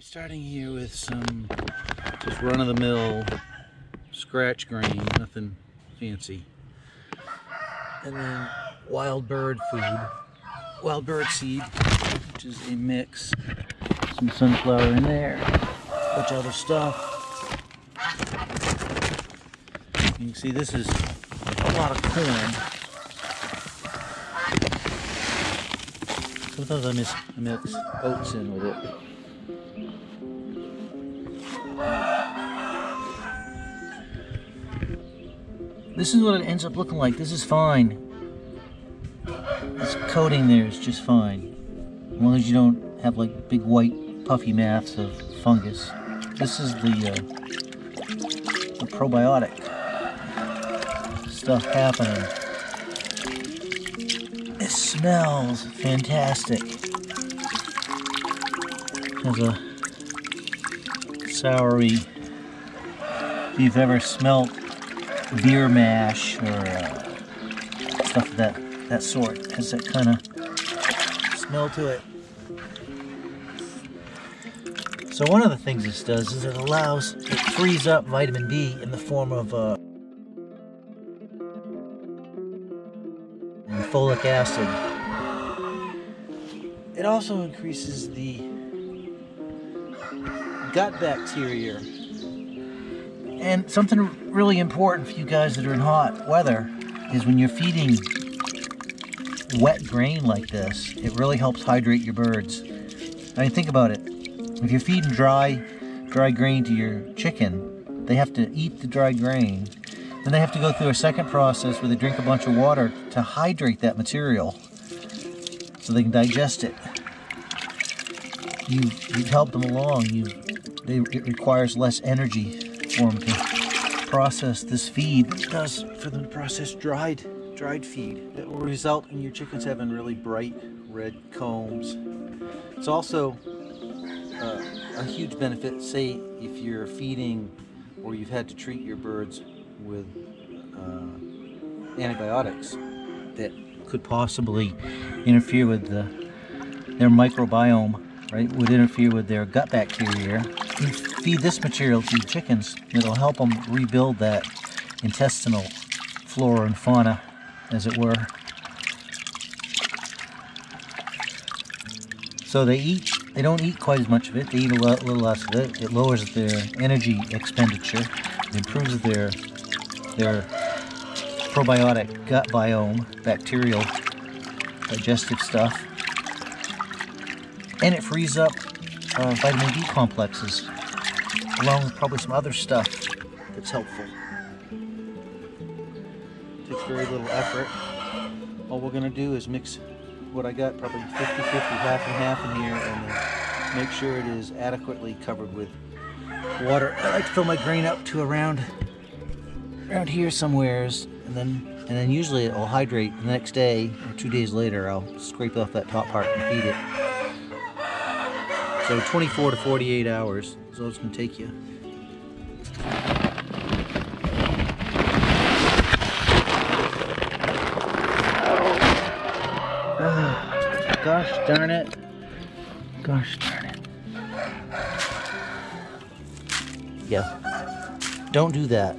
starting here with some just run-of-the-mill scratch grain, nothing fancy. And then wild bird food, wild bird seed, which is a mix. Some sunflower in there, a bunch of other stuff. You can see this is a lot of corn. Sometimes I mix oats in with it. This is what it ends up looking like. This is fine. This coating there is just fine. As long as you don't have like big white puffy mats of fungus. This is the probiotic stuff happening. It smells fantastic. Has a soury. If you've ever smelt beer mash or stuff of that sort, it has that kind of smell to it. So one of the things this does is it frees up vitamin B in the form of folic acid. It also increases the gut bacteria. And something really important for you guys that are in hot weather is when you're feeding wet grain like this, it really helps hydrate your birds. I mean, think about it. If you're feeding dry grain to your chicken, they have to eat the dry grain. Then they have to go through a second process where they drink a bunch of water to hydrate that material so they can digest it. You've helped them along. It requires less energy for them to process this feed than it does for them to process dried feed. It will result in your chickens having really bright red combs. It's also a huge benefit, say if you're feeding or you've had to treat your birds with antibiotics that could possibly interfere with their microbiome, right? Would interfere with their gut bacteria. You feed this material to your chickens, it'll help them rebuild that intestinal flora and fauna, as it were. So they don't eat quite as much of it, they eat a little less of it. It lowers their energy expenditure, it improves their probiotic gut biome, bacterial digestive stuff, and it frees up vitamin B complexes, along with probably some other stuff that's helpful. Takes very little effort. All we're going to do is mix what I got, probably 50-50, half and half in here, and then make sure it is adequately covered with water. I like to fill my grain up to around here somewheres, and then usually it will hydrate the next day or 2 days later. I'll scrape off that top part and feed it. So 24 to 48 hours is all it's going to take you. Gosh darn it. Gosh darn it. Yeah. Don't do that.